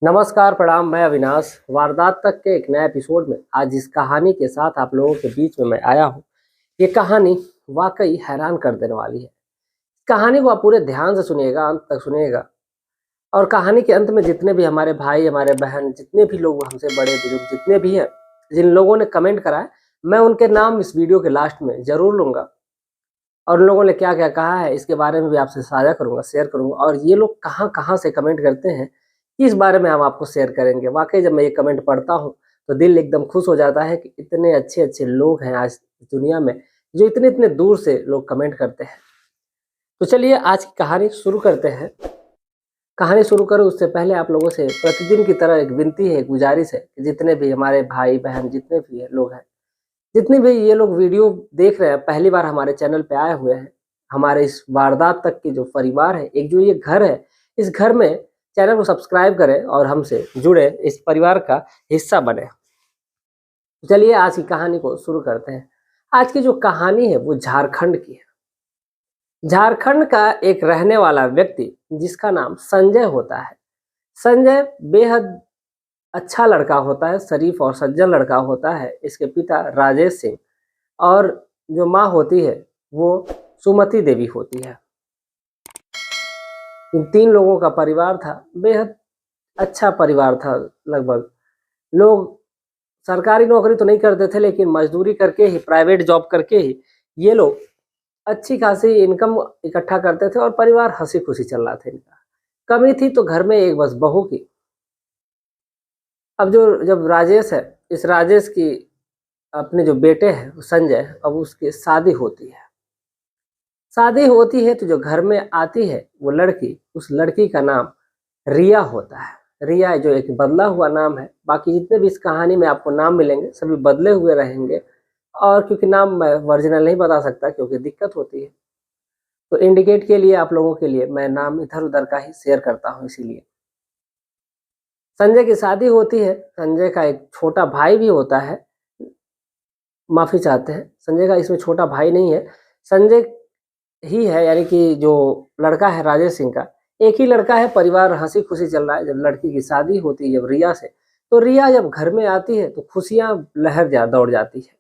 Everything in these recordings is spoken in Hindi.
नमस्कार, प्रणाम। मैं अविनाश वारदात तक के एक नए एपिसोड में आज इस कहानी के साथ आप लोगों के बीच में मैं आया हूँ। ये कहानी वाकई हैरान कर देने वाली है। कहानी को आप पूरे ध्यान से सुनिएगा, अंत तक सुनिएगा। और कहानी के अंत में जितने भी हमारे भाई, हमारे बहन, जितने भी लोग हमसे बड़े बुजुर्ग जितने भी हैं, जिन लोगों ने कमेंट करा है, मैं उनके नाम इस वीडियो के लास्ट में जरूर लूंगा। और उन लोगों ने क्या क्या कहा है इसके बारे में भी आपसे साझा करूंगा, शेयर करूंगा। और ये लोग कहाँ कहाँ से कमेंट करते हैं इस बारे में हम आपको शेयर करेंगे। वाकई जब मैं ये कमेंट पढ़ता हूँ तो दिल एकदम खुश हो जाता है कि इतने अच्छे अच्छे लोग हैं आज दुनिया में, जो इतने इतने दूर से लोग कमेंट करते हैं। तो चलिए आज की कहानी शुरू करते हैं। कहानी शुरू करूँ उससे पहले आप लोगों से प्रतिदिन की तरह एक विनती है, एक गुजारिश है कि जितने भी हमारे भाई बहन जितने भी लोग हैं, जितने भी ये लोग वीडियो देख रहे हैं, पहली बार हमारे चैनल पे आए हुए हैं, हमारे इस वारदात तक के जो परिवार है, एक जो ये घर है, इस घर में चैनल को सब्सक्राइब करें और हमसे जुड़े, इस परिवार का हिस्सा बने। चलिए आज की कहानी को शुरू करते हैं। आज की जो कहानी है वो झारखंड की है। झारखंड का एक रहने वाला व्यक्ति जिसका नाम संजय होता है। संजय बेहद अच्छा लड़का होता है, शरीफ और सज्जन लड़का होता है। इसके पिता राजेश सिंह और जो माँ होती है वो सुमति देवी होती है। इन तीन लोगों का परिवार था, बेहद अच्छा परिवार था। लगभग लोग सरकारी नौकरी तो नहीं करते थे, लेकिन मजदूरी करके ही, प्राइवेट जॉब करके ही ये लोग अच्छी खासी इनकम इकट्ठा करते थे और परिवार हंसी खुशी चल रहा था इनका। कमी थी तो घर में एक बस बहू की। अब जब राजेश है, इस राजेश की अपने जो बेटे हैं संजय, अब उसकी शादी होती है। शादी होती है तो जो घर में आती है वो लड़की, उस लड़की का नाम रिया होता है। रिया जो एक बदला हुआ नाम है। बाकी जितने भी इस कहानी में आपको नाम मिलेंगे सभी बदले हुए रहेंगे। और क्योंकि नाम मैं ओरिजिनल नहीं बता सकता क्योंकि दिक्कत होती है, तो इंडिकेट के लिए आप लोगों के लिए मैं नाम इधर उधर का ही शेयर करता हूँ। इसीलिए संजय की शादी होती है। संजय का एक छोटा भाई भी होता है। माफी चाहते हैं, संजय का इसमें छोटा भाई नहीं है, संजय ही है, यानी कि जो लड़का है राजेश सिंह का एक ही लड़का है। परिवार हंसी खुशी चल रहा है। जब लड़की की शादी होती है जब रिया से, तो रिया जब घर में आती है तो खुशियां लहर दौड़ जाती है।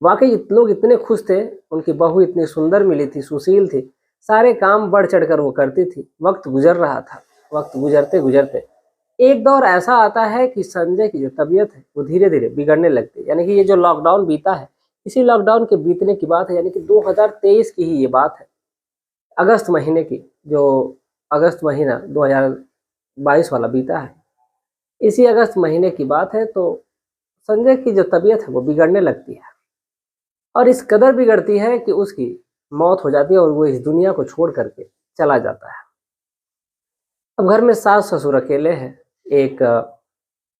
वाकई लोग इतने खुश थे, उनकी बहू इतनी सुंदर मिली थी, सुशील थी, सारे काम बढ़ चढ़ कर वो करती थी। वक्त गुजर रहा था। वक्त गुजरते गुजरते एक दौर ऐसा आता है कि संजय की जो तबीयत है वो धीरे धीरे बिगड़ने लगती है। यानी कि ये जो लॉकडाउन बीता है, इसी लॉकडाउन के बीतने की बात है, यानी कि 2023 की ही ये बात है। अगस्त महीने की, जो अगस्त महीना 2022 वाला बीता है, इसी अगस्त महीने की बात है। तो संजय की जो तबीयत है वो बिगड़ने लगती है और इस कदर बिगड़ती है कि उसकी मौत हो जाती है और वो इस दुनिया को छोड़ करके चला जाता है। अब घर में सास ससुर अकेले हैं। एक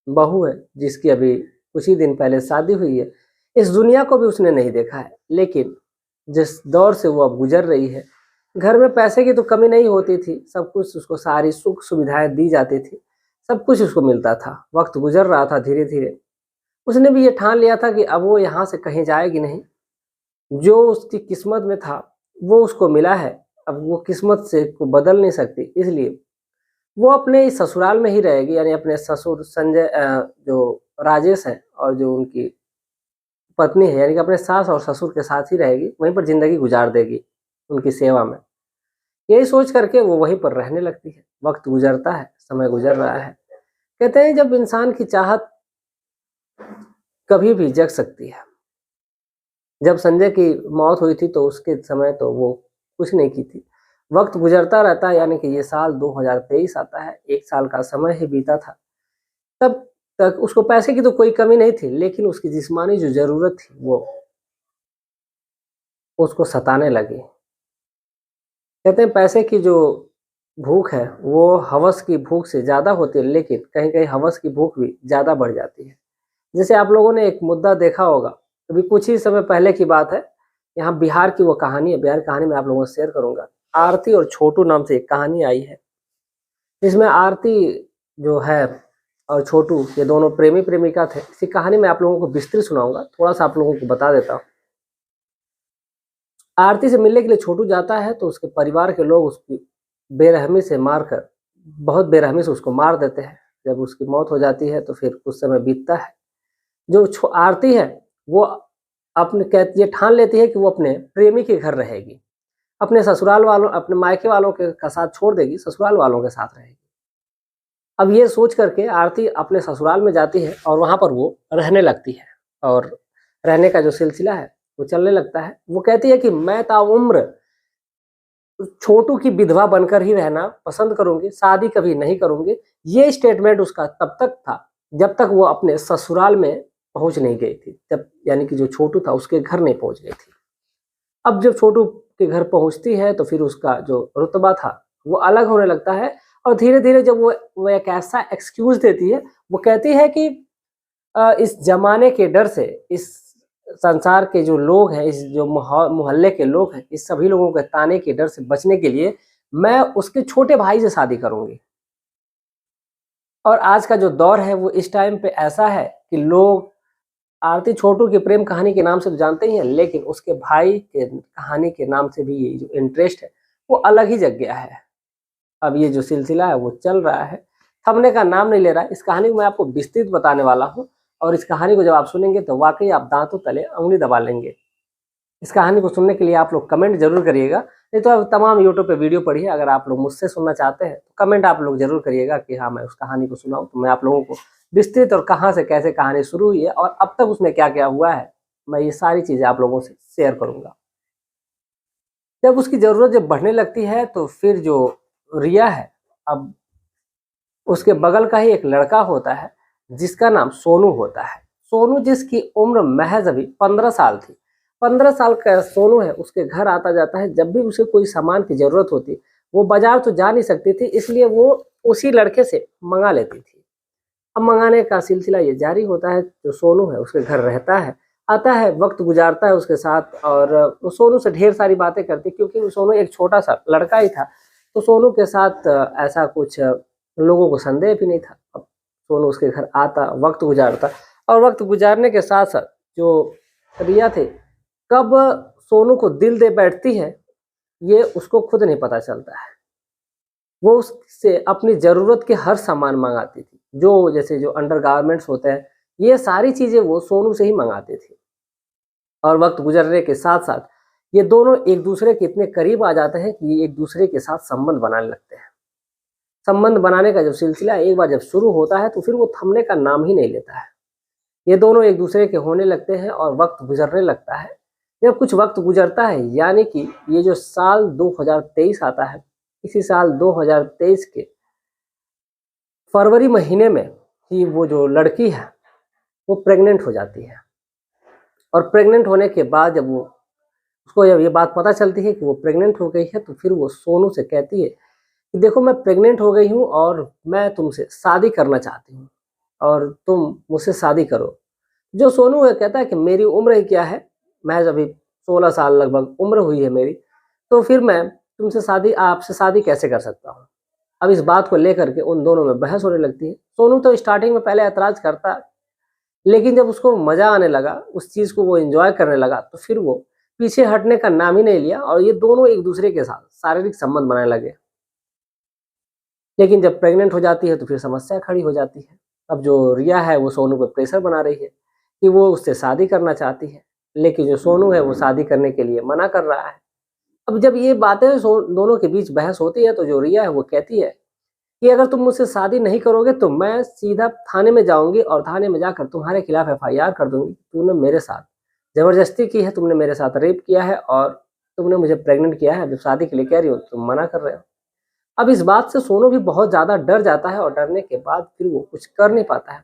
बहू है जिसकी अभी कुछ ही दिन पहले शादी हुई है। इस दुनिया को भी उसने नहीं देखा है, लेकिन जिस दौर से वो अब गुजर रही है, घर में पैसे की तो कमी नहीं होती थी। सब कुछ उसको, सारी सुख सुविधाएं दी जाती थी, सब कुछ उसको मिलता था। वक्त गुजर रहा था धीरे धीरे। उसने भी ये ठान लिया था कि अब वो यहाँ से कहीं जाएगी नहीं। जो उसकी किस्मत में था वो उसको मिला है। अब वो किस्मत से को बदल नहीं सकती, इसलिए वो अपने इस ससुराल में ही रहेगी। यानी अपने ससुर संजय, जो राजेश है और जो उनकी पत्नी है, यानी कि अपने सास और ससुर के साथ ही रहेगी, वहीं पर जिंदगी गुजार देगी उनकी सेवा में। यही सोच करके वो वहीं पर रहने लगती है। वक्त गुजरता है, समय गुजर रहा है। कहते हैं जब इंसान की चाहत कभी भी जग सकती है। जब संजय की मौत हुई थी तो उसके समय तो वो कुछ नहीं की थी। वक्त गुजरता रहता है, यानी कि ये साल 2023 आता है, एक साल का समय ही बीता था। तब तक उसको पैसे की तो कोई कमी नहीं थी, लेकिन उसकी जिस्मानी जो जरूरत थी वो उसको सताने लगी। कहते हैं पैसे की जो भूख है वो हवस की भूख से ज्यादा होती है, लेकिन कहीं कहीं हवस की भूख भी ज्यादा बढ़ जाती है। जैसे आप लोगों ने एक मुद्दा देखा होगा, अभी कुछ ही समय पहले की बात है, यहाँ बिहार की वो कहानी है। बिहार की कहानी मैं आप लोगों से शेयर करूंगा। आरती और छोटू नाम से एक कहानी आई है, जिसमें आरती जो है और छोटू, ये दोनों प्रेमी प्रेमिका थे। इसी कहानी में आप लोगों को विस्तृत सुनाऊंगा, थोड़ा सा आप लोगों को बता देता हूँ। आरती से मिलने के लिए छोटू जाता है तो उसके परिवार के लोग उसकी बेरहमी से मारकर, बहुत बेरहमी से उसको मार देते हैं। जब उसकी मौत हो जाती है तो फिर कुछ समय बीतता है। जो आरती है वो अपने कहती है, ठान लेती है कि वो अपने प्रेमी के घर रहेगी, अपने ससुराल वालों, अपने मायके वालों के का साथ छोड़ देगी, ससुराल वालों के साथ रहेगी। अब ये सोच करके आरती अपने ससुराल में जाती है और वहाँ पर वो रहने लगती है और रहने का जो सिलसिला है वो चलने लगता है। वो कहती है कि मैं ताउम्र छोटू की विधवा बनकर ही रहना पसंद करूंगी, शादी कभी नहीं करूंगी। ये स्टेटमेंट उसका तब तक था जब तक वो अपने ससुराल में पहुंच नहीं गई थी, जब यानी कि जो छोटू था उसके घर नहीं पहुंच गई थी। अब जब छोटू के घर पहुंचती है तो फिर उसका जो रुतबा था वो अलग होने लगता है और धीरे धीरे जब वो एक ऐसा एक्सक्यूज देती है, वो कहती है कि इस जमाने के डर से, इस संसार के जो लोग हैं, इस जो मोहल्ले के लोग हैं, इस सभी लोगों के ताने के डर से बचने के लिए मैं उसके छोटे भाई से शादी करूंगी। और आज का जो दौर है वो इस टाइम पे ऐसा है कि लोग आरती छोटू की प्रेम कहानी के नाम से तो जानते ही हैं, लेकिन उसके भाई के कहानी के नाम से भी ये जो इंटरेस्ट है वो अलग ही जग गया है। अब ये जो सिलसिला है वो चल रहा है, थमने का नाम नहीं ले रहा है। इस कहानी को मैं आपको विस्तृत बताने वाला हूँ और इस कहानी को जब आप सुनेंगे तो वाकई आप दांतों तले उंगली दबा लेंगे। इस कहानी को सुनने के लिए आप लोग कमेंट जरूर करिएगा, नहीं तो आप तमाम यूट्यूब पे वीडियो पढ़िए। अगर आप लोग मुझसे सुनना चाहते हैं तो कमेंट आप लोग जरूर करिएगा कि हाँ मैं उस कहानी को सुनाऊं, तो मैं आप लोगों को विस्तृत और कहाँ से कैसे कहानी शुरू हुई है और अब तक उसमें क्या क्या हुआ है, मैं ये सारी चीज़ें आप लोगों से शेयर करूँगा। जब उसकी ज़रूरत जब बढ़ने लगती है तो फिर जो रिया है, अब उसके बगल का ही एक लड़का होता है जिसका नाम सोनू होता है। सोनू जिसकी उम्र महज अभी 15 साल थी। 15 साल का सोनू है, उसके घर आता जाता है। जब भी उसे कोई सामान की ज़रूरत होती, वो बाजार तो जा नहीं सकती थी, इसलिए वो उसी लड़के से मंगा लेती थी। अब मंगाने का सिलसिला ये जारी होता है। जो सोनू है उसके घर रहता है, आता है, वक्त गुजारता है उसके साथ और वो सोनू से ढेर सारी बातें करती, क्योंकि वो सोनू एक छोटा सा लड़का ही था तो सोनू के साथ ऐसा कुछ लोगों को संदेह भी नहीं था। अब सोनू उसके घर आता, वक्त गुजारता और वक्त गुजारने के साथ साथ जो रिया थे कब सोनू को दिल दे बैठती है ये उसको खुद नहीं पता चलता है। वो उससे अपनी ज़रूरत के हर सामान मंगाती थी, जो जैसे जो अंडरगारमेंट्स होते हैं, ये सारी चीज़ें वो सोनू से ही मंगाती थी। और वक्त गुजरने के साथ साथ ये दोनों एक दूसरे के इतने करीब आ जाते हैं कि ये एक दूसरे के साथ संबंध बनाने लगते हैं। संबंध बनाने का जो सिलसिला एक बार जब शुरू होता है तो फिर वो थमने का नाम ही नहीं लेता है। ये दोनों एक दूसरे के होने लगते हैं और वक्त गुजरने लगता है। जब कुछ वक्त गुजरता है, यानी कि ये जो साल 2023 आता है, इसी साल 2023 के फरवरी महीने में ही वो जो लड़की है वो प्रेग्नेंट हो जाती है। और प्रेग्नेंट होने के बाद जब उसको जब ये बात पता चलती है कि वो प्रेग्नेंट हो गई है, तो फिर वो सोनू से कहती है कि देखो मैं प्रेग्नेंट हो गई हूँ और मैं तुमसे शादी करना चाहती हूँ और तुम मुझसे शादी करो। जो सोनू है कहता है कि मेरी उम्र ही क्या है, मैं अभी 16 साल लगभग उम्र हुई है मेरी, तो फिर मैं तुमसे आपसे शादी कैसे कर सकता हूँ। अब इस बात को लेकर के उन दोनों में बहस होने लगती है। सोनू तो स्टार्टिंग में पहले ऐतराज करता, लेकिन जब उसको मजा आने लगा, उस चीज़ को वो एंजॉय करने लगा, तो फिर वो पीछे हटने का नाम ही नहीं लिया और ये दोनों एक दूसरे के साथ शारीरिक संबंध बनाने लगे। लेकिन जब प्रेग्नेंट हो जाती है तो फिर समस्या खड़ी हो जाती है। अब जो रिया है वो सोनू पर प्रेशर बना रही है कि वो उससे शादी करना चाहती है, लेकिन जो सोनू है वो शादी करने के लिए मना कर रहा है। अब जब ये बातें दोनों के बीच बहस होती है तो जो रिया है वो कहती है कि अगर तुम मुझसे शादी नहीं करोगे तो मैं सीधा थाने में जाऊंगी और थाने में जाकर तुम्हारे खिलाफ एफआईआर कर दूंगी। तूने मेरे साथ जबरदस्ती की है, तुमने मेरे साथ रेप किया है और तुमने मुझे प्रेग्नेंट किया है। जब शादी के लिए कह रही हो तुम मना कर रहे हो। अब इस बात से सोनू भी बहुत ज्यादा डर जाता है और डरने के बाद फिर वो कुछ कर नहीं पाता है।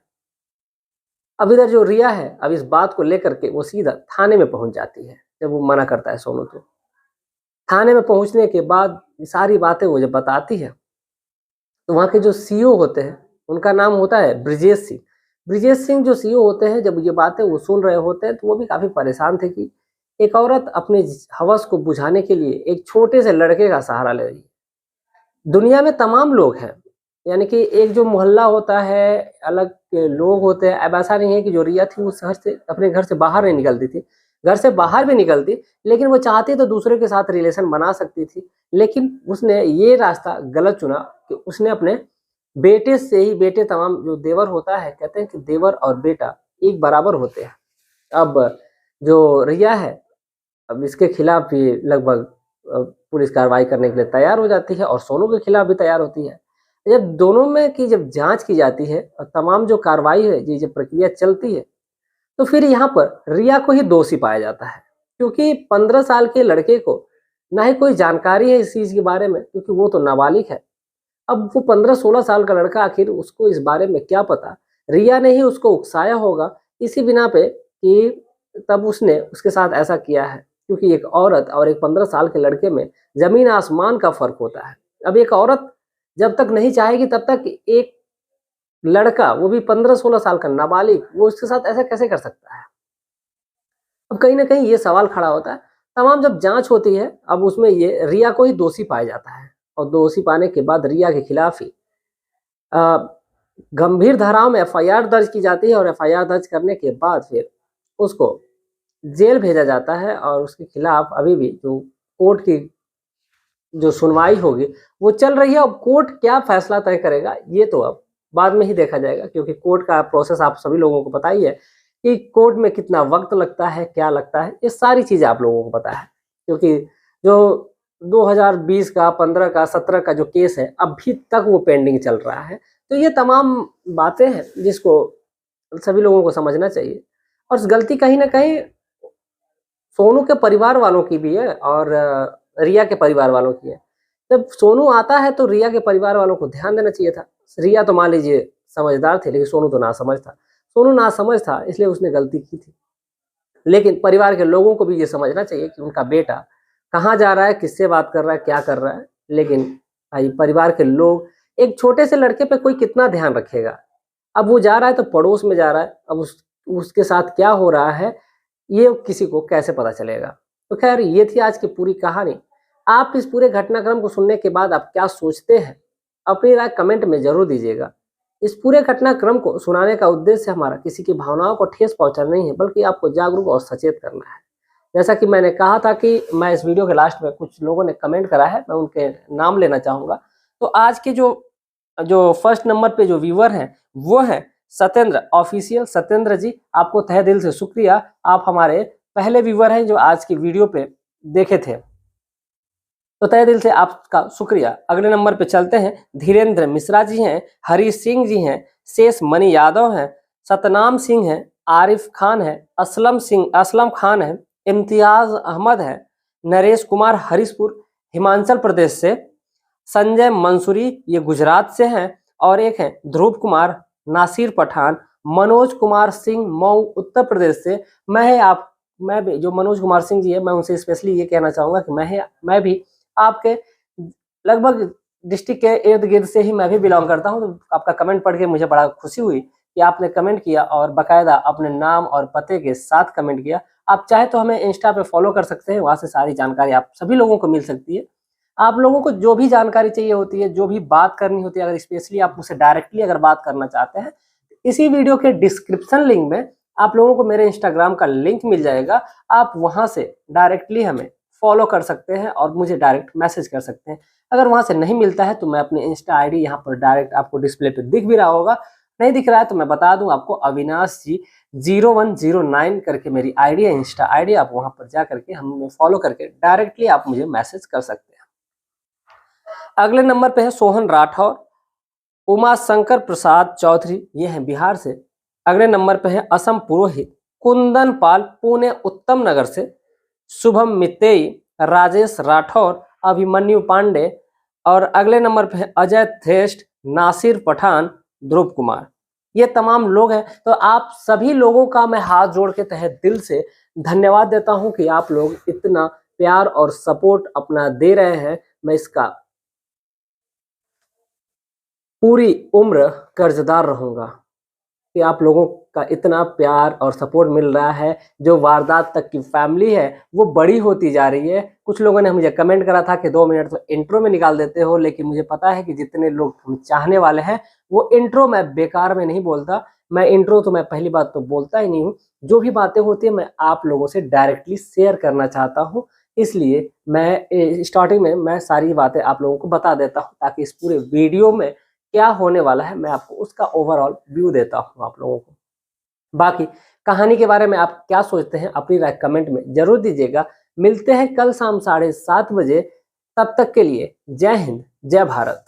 अब इधर जो रिया है, अब इस बात को लेकर के वो सीधा थाने में पहुंच जाती है। जब वो मना करता है सोनू, तो थाने में पहुंचने के बाद सारी बातें वो जब बताती है तो वहाँ के जो सीईओ होते हैं उनका नाम होता है ब्रिजेश सिंह। ब्रिजेश सिंह जो सीईओ होते हैं, जब ये बातें वो सुन रहे होते हैं तो वो भी काफ़ी परेशान थे कि एक औरत अपने हवस को बुझाने के लिए एक छोटे से लड़के का सहारा ले रही है। दुनिया में तमाम लोग हैं, यानी कि एक जो मोहल्ला होता है, अलग के लोग होते हैं। अब ऐसा नहीं है कि जो रिया थी वो शहर से अपने घर से बाहर नहीं निकलती थी, घर से बाहर भी निकलती, लेकिन वो चाहती तो दूसरे के साथ रिलेशन बना सकती थी। लेकिन उसने ये रास्ता गलत चुना कि उसने अपने बेटे से ही बेटे तमाम जो देवर होता है, कहते हैं कि देवर और बेटा एक बराबर होते हैं। अब जो रिया है, अब इसके खिलाफ भी लगभग पुलिस कार्रवाई करने के लिए तैयार हो जाती है और सोनू के खिलाफ भी तैयार होती है। जब दोनों में की जब जांच की जाती है और तमाम जो कार्रवाई है, ये जब प्रक्रिया चलती है, तो फिर यहाँ पर रिया को ही दोषी पाया जाता है, क्योंकि 15 साल के लड़के को ना ही कोई जानकारी है इस चीज के बारे में, क्योंकि वो तो नाबालिग है। अब वो 15-16 साल का लड़का, आखिर उसको इस बारे में क्या पता। रिया ने ही उसको उकसाया होगा इसी बिना पे कि तब उसने उसके साथ ऐसा किया है, क्योंकि एक औरत और एक 15 साल के लड़के में जमीन आसमान का फर्क होता है। अब एक औरत जब तक नहीं चाहेगी तब तक एक लड़का, वो भी 15-16 साल का नाबालिग, वो उसके साथ ऐसा कैसे कर सकता है। अब कहीं ना कहीं ये सवाल खड़ा होता है। तमाम जब जांच होती है, अब उसमें ये रिया को ही दोषी पाया जाता है और दोषी पाने के बाद रिया के खिलाफ ही गंभीर धाराओं में एफआईआर दर्ज की जाती है और एफआईआर दर्ज करने के बाद फिर उसको जेल भेजा जाता है और उसके खिलाफ अभी भी जो कोर्ट की जो सुनवाई होगी वो चल रही है। अब कोर्ट क्या फैसला तय करेगा ये तो अब बाद में ही देखा जाएगा, क्योंकि कोर्ट का प्रोसेस आप सभी लोगों को पता ही है कि कोर्ट में कितना वक्त लगता है, क्या लगता है, ये सारी चीजें आप लोगों को पता है। क्योंकि जो 2020 का, 15 का, 17 का जो केस है अभी तक वो पेंडिंग चल रहा है। तो ये तमाम बातें हैं जिसको सभी लोगों को समझना चाहिए। और गलती कहीं ना कहीं सोनू के परिवार वालों की भी है और रिया के परिवार वालों की है। जब सोनू आता है तो रिया के परिवार वालों को ध्यान देना चाहिए था। रिया तो मान लीजिए समझदार थे, लेकिन सोनू तो नासमझ था। सोनू नासमझ था इसलिए उसने गलती की थी, लेकिन परिवार के लोगों को भी ये समझना चाहिए कि उनका बेटा कहाँ जा रहा है, किससे बात कर रहा है, क्या कर रहा है। लेकिन भाई परिवार के लोग, एक छोटे से लड़के पे कोई कितना ध्यान रखेगा। अब वो जा रहा है तो पड़ोस में जा रहा है, अब उसके साथ क्या हो रहा है ये किसी को कैसे पता चलेगा। तो खैर ये थी आज की पूरी कहानी। आप इस पूरे घटनाक्रम को सुनने के बाद आप क्या सोचते हैं, अपनी राय कमेंट में जरूर दीजिएगा। इस पूरे घटनाक्रम को सुनाने का उद्देश्य हमारा किसी की भावनाओं को ठेस पहुंचाना नहीं है, बल्कि आपको जागरूक और सचेत करना है। जैसा कि मैंने कहा था कि मैं इस वीडियो के लास्ट में कुछ लोगों ने कमेंट करा है, मैं उनके नाम लेना चाहूंगा। तो आज के जो फर्स्ट नंबर पे जो व्यूअर हैं वो है सत्येंद्र ऑफिशियल। सत्येंद्र जी, आपको तहे दिल से शुक्रिया। आप हमारे पहले व्यूअर हैं जो आज की वीडियो पे देखे थे, तो तहे दिल से आपका शुक्रिया। अगले नंबर पे चलते हैं। धीरेन्द्र मिश्रा जी हैं, हरी सिंह जी हैं, शेष मणि यादव हैं, सतनाम सिंह हैं, आरिफ खान है, असलम खान है, इम्तियाज अहमद है, नरेश कुमार हरीशपुर हिमाचल प्रदेश से, संजय मंसूरी ये गुजरात से हैं, और एक हैं ध्रुव कुमार नासिर पठान, मनोज कुमार सिंह मऊ उत्तर प्रदेश से। मैं भी जो मनोज कुमार सिंह जी है, मैं उनसे स्पेशली ये कहना चाहूंगा कि मैं भी आपके लगभग डिस्ट्रिक्ट के इर्द गिर्द से ही मैं भी बिलोंग करता हूं। तो आपका कमेंट पढ़ के मुझे बड़ा खुशी हुई कि आपने कमेंट किया और बाकायदा अपने नाम और पते के साथ कमेंट किया। आप चाहे तो हमें इंस्टा पे फॉलो कर सकते हैं, वहां से सारी जानकारी आप सभी लोगों को मिल सकती है। आप लोगों को जो भी जानकारी चाहिए होती है, जो भी बात करनी होती है, अगर स्पेशली आप मुझसे डायरेक्टली अगर बात करना चाहते हैं, इसी वीडियो के डिस्क्रिप्शन लिंक में आप लोगों को मेरे इंस्टाग्राम का लिंक मिल जाएगा। आप वहां से डायरेक्टली हमें फॉलो कर सकते हैं और मुझे डायरेक्ट मैसेज कर सकते हैं। अगर वहां से नहीं मिलता है तो मैं अपनी इंस्टा आईडी यहाँ पर डायरेक्ट आपको डिस्प्ले पे दिख भी रहा होगा। नहीं दिख रहा है तो मैं बता दूं आपको, अविनाश जी 0109 करके मेरी आईडी है, इंस्टा आईडी। आप वहां पर जा करके हमें फॉलो करके डायरेक्टली आप मुझे मैसेज कर सकते हैं। अगले नंबर पे है सोहन राठौर, उमा शंकर प्रसाद चौधरी, ये हैं बिहार से। अगले नंबर पे है असम पुरोहित, कुंदन पाल पुणे उत्तम नगर से, शुभम मित्तेई, राजेश राठौर, अभिमन्यु पांडे, और अगले नंबर पे है अजय श्रेष्ठ, नासिर पठान, ध्रुव कुमार। ये तमाम लोग हैं। तो आप सभी लोगों का मैं हाथ जोड़ के तहे दिल से धन्यवाद देता हूं कि आप लोग इतना प्यार और सपोर्ट अपना दे रहे हैं। मैं इसका पूरी उम्र कर्जदार रहूंगा कि आप लोगों का इतना प्यार और सपोर्ट मिल रहा है। जो वारदात तक की फैमिली है वो बड़ी होती जा रही है। कुछ लोगों ने मुझे कमेंट करा था कि 2 मिनट तो इंट्रो में निकाल देते हो, लेकिन मुझे पता है कि जितने लोग हम चाहने वाले हैं वो इंट्रो मैं बेकार में नहीं बोलता। मैं इंट्रो तो मैं पहली बात तो बोलता ही नहीं हूँ। जो भी बातें होती है मैं आप लोगों से डायरेक्टली शेयर करना चाहता हूँ, इसलिए मैं स्टार्टिंग में मैं सारी बातें आप लोगों को बता देता हूँ ताकि इस पूरे वीडियो में क्या होने वाला है, मैं आपको उसका ओवरऑल व्यू देता हूँ आप लोगों को। बाकी कहानी के बारे में आप क्या सोचते हैं अपनी राय कमेंट में जरूर दीजिएगा। मिलते हैं कल शाम 7:30 बजे, तब तक के लिए जय हिंद, जय भारत।